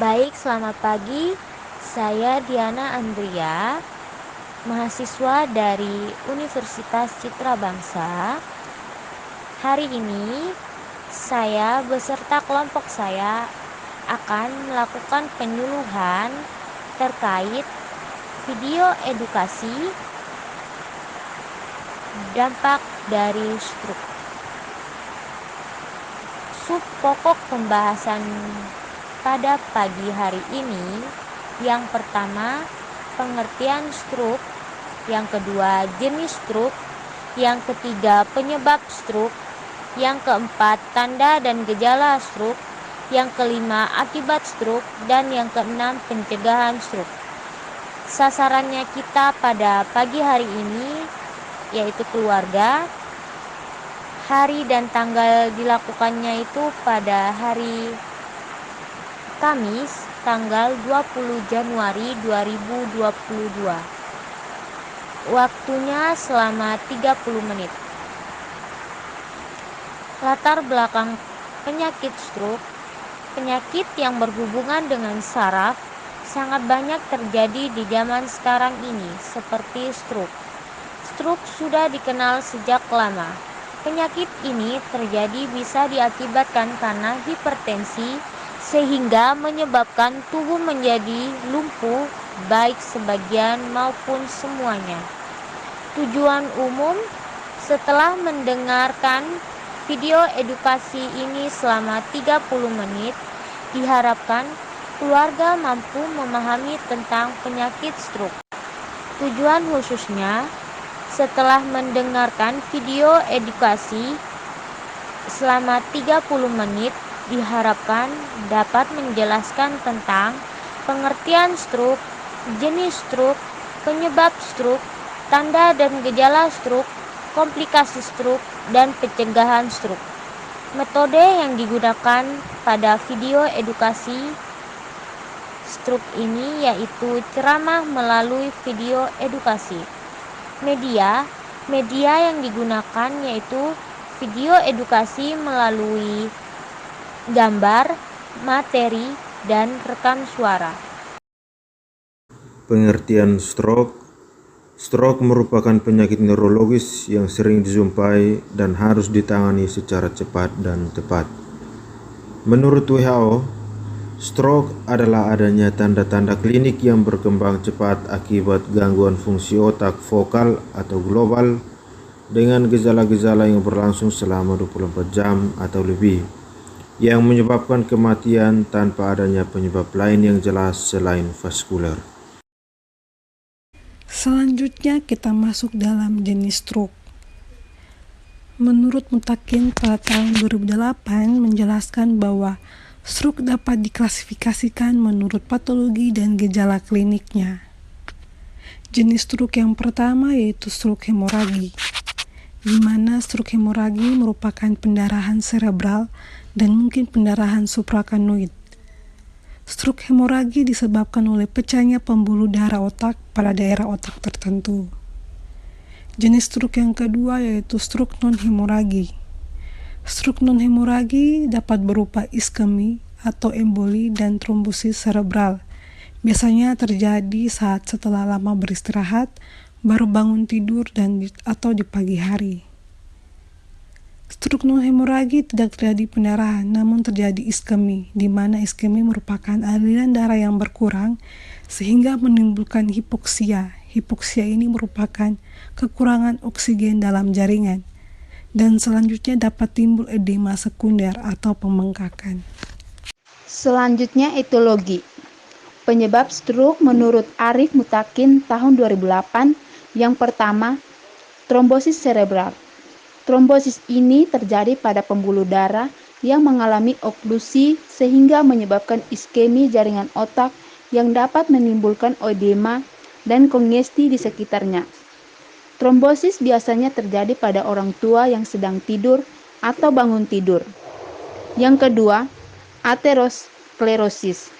Baik, selamat pagi. Saya Diana Andria, mahasiswa dari Universitas Citra Bangsa. Hari ini saya beserta kelompok saya akan melakukan penyuluhan terkait video edukasi dampak dari stroke. Pokok pembahasan pada pagi hari ini, yang pertama pengertian stroke, yang kedua jenis stroke, yang ketiga penyebab stroke, yang keempat tanda dan gejala stroke, yang kelima akibat stroke, dan yang keenam pencegahan stroke. Sasarannya kita pada pagi hari ini yaitu keluarga. Hari dan tanggal dilakukannya itu pada hari Kamis tanggal 20 Januari 2022. Waktunya selama 30 menit. Latar belakang penyakit stroke. Penyakit yang berhubungan dengan saraf sangat banyak terjadi di zaman sekarang ini, seperti stroke. Stroke sudah dikenal sejak lama. Penyakit ini terjadi bisa diakibatkan karena hipertensi, sehingga menyebabkan tubuh menjadi lumpuh, baik sebagian maupun semuanya. Tujuan umum, setelah mendengarkan video edukasi ini selama 30 menit, diharapkan keluarga mampu memahami tentang penyakit stroke. Tujuan khususnya, setelah mendengarkan video edukasi selama 30 menit, diharapkan dapat menjelaskan tentang pengertian stroke, jenis stroke, penyebab stroke, tanda dan gejala stroke, komplikasi stroke, dan pencegahan stroke. Metode yang digunakan pada video edukasi stroke ini yaitu ceramah melalui video edukasi. Media yang digunakan yaitu video edukasi melalui gambar, materi, dan rekam suara. Pengertian stroke. Stroke merupakan penyakit neurologis yang sering dijumpai dan harus ditangani secara cepat dan tepat. Menurut WHO, stroke adalah adanya tanda-tanda klinik yang berkembang cepat akibat gangguan fungsi otak vokal atau global dengan gejala-gejala yang berlangsung selama 24 jam atau lebih, yang menyebabkan kematian tanpa adanya penyebab lain yang jelas selain vaskuler. Selanjutnya kita masuk dalam jenis stroke. Menurut Mutakin pada tahun 2008 menjelaskan bahwa stroke dapat diklasifikasikan menurut patologi dan gejala kliniknya. Jenis stroke yang pertama yaitu stroke hemoragi, di mana stroke hemoragi merupakan pendarahan cerebral dan mungkin pendarahan supracanoid. Stroke hemoragi disebabkan oleh pecahnya pembuluh darah otak pada daerah otak tertentu. Jenis stroke yang kedua yaitu stroke non-hemoragi. Stroke non-hemoragi dapat berupa iskemi atau emboli dan trombosis cerebral. Biasanya terjadi saat setelah lama beristirahat, baru bangun tidur atau di pagi hari. Stroke non-hemoragi tidak terjadi pendarahan, namun terjadi iskemi, di mana iskemi merupakan aliran darah yang berkurang sehingga menimbulkan hipoksia. Hipoksia ini merupakan kekurangan oksigen dalam jaringan, dan selanjutnya dapat timbul edema sekunder atau pembengkakan. Selanjutnya etiologi. Penyebab stroke menurut Arif Mutakin tahun 2008, yang pertama, trombosis cerebral. Trombosis ini terjadi pada pembuluh darah yang mengalami oklusi sehingga menyebabkan iskemi jaringan otak yang dapat menimbulkan edema dan kongesti di sekitarnya. Trombosis biasanya terjadi pada orang tua yang sedang tidur atau bangun tidur. Yang kedua, aterosklerosis.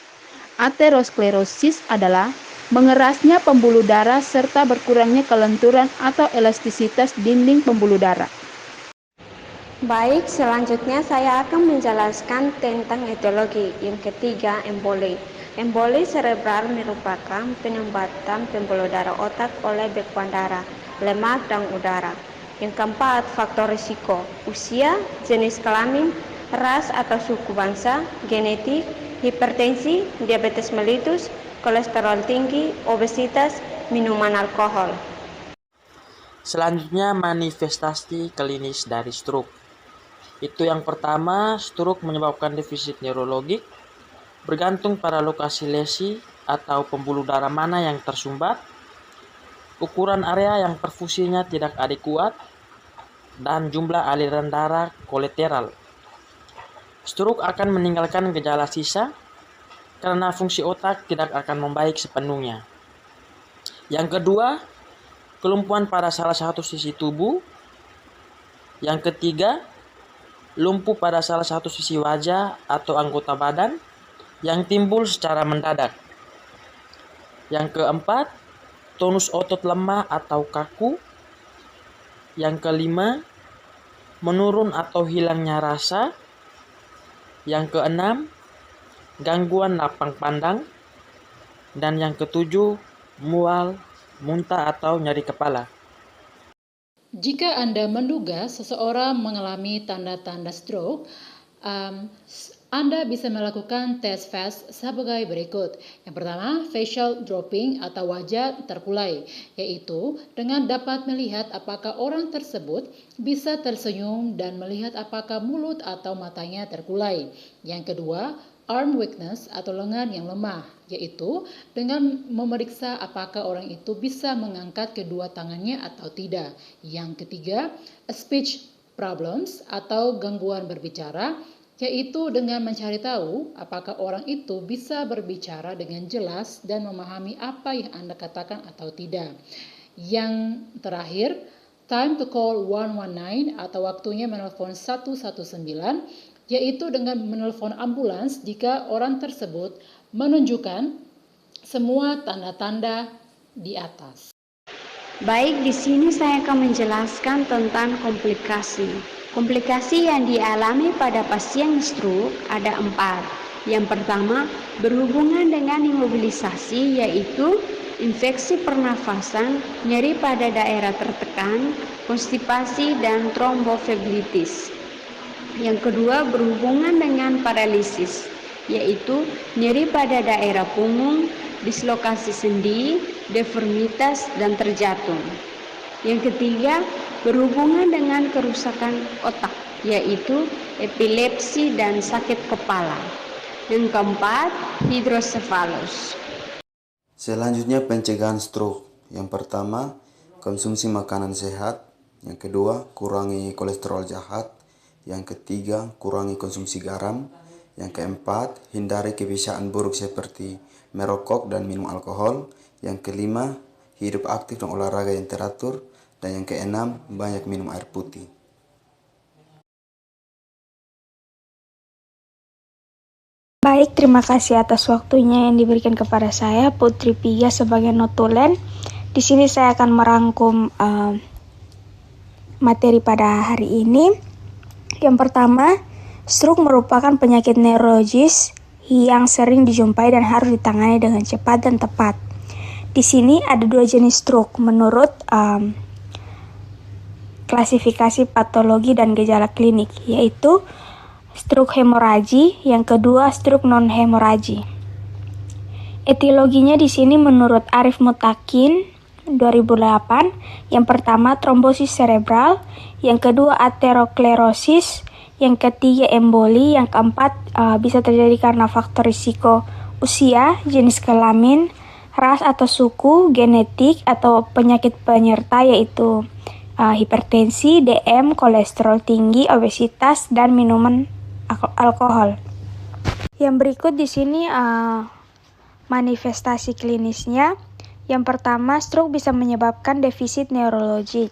Aterosklerosis adalah mengerasnya pembuluh darah serta berkurangnya kelenturan atau elastisitas dinding pembuluh darah. Baik, selanjutnya saya akan menjelaskan tentang etiologi. Yang ketiga, emboli. Emboli serebral merupakan penyumbatan pembuluh darah otak oleh bekuan darah, lemak, dan udara. Yang keempat, faktor risiko. Usia, jenis kelamin, ras atau suku bangsa, genetik, hipertensi, diabetes mellitus, kolesterol tinggi, obesitas, minuman alkohol. Selanjutnya, manifestasi klinis dari stroke. Itu yang pertama, stroke menyebabkan defisit neurologik, bergantung pada lokasi lesi atau pembuluh darah mana yang tersumbat, ukuran area yang perfusinya tidak adekuat, dan jumlah aliran darah kolateral. Stroke akan meninggalkan gejala sisa karena fungsi otak tidak akan membaik sepenuhnya. Yang kedua, kelumpuhan pada salah satu sisi tubuh. Yang ketiga, lumpuh pada salah satu sisi wajah atau anggota badan yang timbul secara mendadak. Yang keempat, tonus otot lemah atau kaku. Yang kelima, menurun atau hilangnya rasa. Yang keenam, gangguan lapang pandang. Dan yang ketujuh, mual, muntah atau nyeri kepala. Jika Anda menduga seseorang mengalami tanda-tanda stroke, Anda bisa melakukan tes face sebagai berikut. Yang pertama, facial dropping atau wajah terkulai, yaitu dengan dapat melihat apakah orang tersebut bisa tersenyum dan melihat apakah mulut atau matanya terkulai. Yang kedua, arm weakness atau lengan yang lemah, yaitu dengan memeriksa apakah orang itu bisa mengangkat kedua tangannya atau tidak. Yang ketiga, speech problems atau gangguan berbicara, yaitu dengan mencari tahu apakah orang itu bisa berbicara dengan jelas dan memahami apa yang Anda katakan atau tidak. Yang terakhir, time to call 119 atau waktunya menelpon 119, yaitu dengan menelpon ambulans jika orang tersebut menunjukkan semua tanda-tanda di atas. Baik, di sini saya akan menjelaskan tentang komplikasi. Komplikasi yang dialami pada pasien stroke ada 4. Yang pertama, berhubungan dengan imobilisasi, yaitu infeksi pernafasan, nyeri pada daerah tertekan, konstipasi, dan tromboflebitis. Yang kedua, berhubungan dengan paralisis, yaitu nyeri pada daerah punggung, dislokasi sendi, deformitas, dan terjatuh. Yang ketiga, berhubungan dengan kerusakan otak, yaitu epilepsi dan sakit kepala. Yang keempat, hidrosefalus. Selanjutnya, pencegahan stroke. Yang pertama, konsumsi makanan sehat. Yang kedua, kurangi kolesterol jahat. Yang ketiga, kurangi konsumsi garam. Yang keempat, hindari kebiasaan buruk seperti merokok dan minum alkohol. Yang kelima, hidup aktif dan olahraga yang teratur. Dan yang keenam, banyak minum air putih. Baik, terima kasih atas waktunya yang diberikan kepada saya, Putri Piga, sebagai notulen. Di sini saya akan merangkum materi pada hari ini. Yang pertama, stroke merupakan penyakit neurologis yang sering dijumpai dan harus ditangani dengan cepat dan tepat. Di sini ada 2 jenis stroke menurut klasifikasi patologi dan gejala klinik, yaitu stroke hemoragi, yang kedua stroke non-hemoragi. Etiologinya di sini menurut Arif Mutakin 2008, yang pertama trombosis cerebral, yang kedua aterosklerosis, yang ketiga emboli, yang keempat bisa terjadi karena faktor risiko usia, jenis kelamin, ras atau suku, genetik atau penyakit penyerta yaitu hipertensi, DM, kolesterol tinggi, obesitas, dan minuman alkohol. Yang berikut di sini manifestasi klinisnya. Yang pertama, stroke bisa menyebabkan defisit neurologik,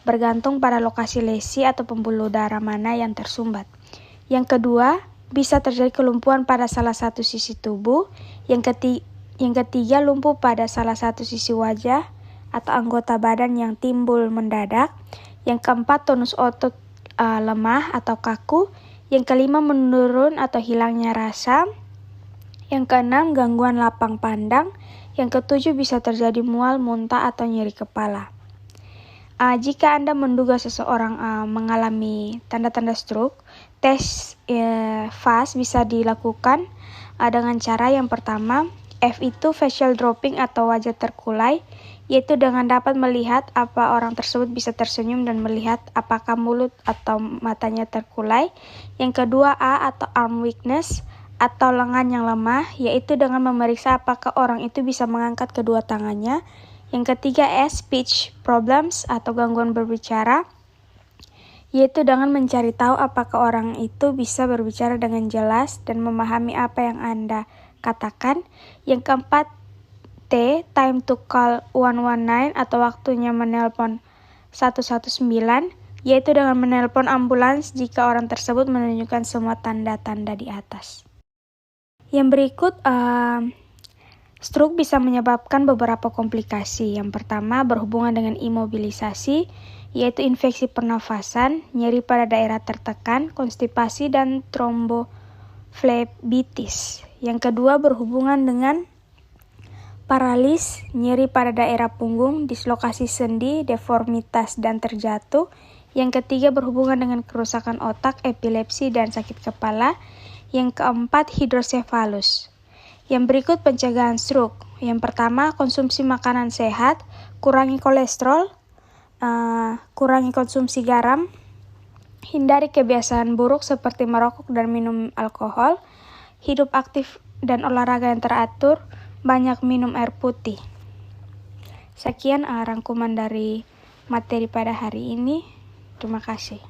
bergantung pada lokasi lesi atau pembuluh darah mana yang tersumbat. Yang kedua, bisa terjadi kelumpuhan pada salah satu sisi tubuh. Yang ketiga, lumpuh pada salah satu sisi wajah atau anggota badan yang timbul mendadak. Yang keempat, tonus otot lemah atau kaku. Yang kelima, menurun atau hilangnya rasa. Yang keenam, gangguan lapang pandang. Yang ketujuh, bisa terjadi mual, muntah, atau nyeri kepala. Jika Anda menduga seseorang mengalami tanda-tanda stroke, tes FAST bisa dilakukan dengan cara yang pertama. F itu facial dropping atau wajah terkulai, yaitu dengan dapat melihat apa orang tersebut bisa tersenyum dan melihat apakah mulut atau matanya terkulai. Yang kedua, A atau arm weakness atau lengan yang lemah, yaitu dengan memeriksa apakah orang itu bisa mengangkat kedua tangannya. Yang ketiga, S, speech problems atau gangguan berbicara, yaitu dengan mencari tahu apakah orang itu bisa berbicara dengan jelas dan memahami apa yang Anda katakan. Yang keempat, T, time to call 119 atau waktunya menelpon 119, yaitu dengan menelpon ambulans jika orang tersebut menunjukkan semua tanda-tanda di atas. Yang berikut, stroke bisa menyebabkan beberapa komplikasi. Yang pertama, berhubungan dengan imobilisasi, yaitu infeksi pernafasan, nyeri pada daerah tertekan, konstipasi, dan tromboflebitis. Yang kedua, berhubungan dengan paralis, nyeri pada daerah punggung, dislokasi sendi, deformitas, dan terjatuh. Yang ketiga, berhubungan dengan kerusakan otak, epilepsi, dan sakit kepala. Yang keempat, hidrosefalus. Yang berikut pencegahan stroke. Yang pertama, konsumsi makanan sehat, kurangi kolesterol, kurangi konsumsi garam, hindari kebiasaan buruk seperti merokok dan minum alkohol, hidup aktif dan olahraga yang teratur, banyak minum air putih. Sekian rangkuman dari materi pada hari ini. Terima kasih.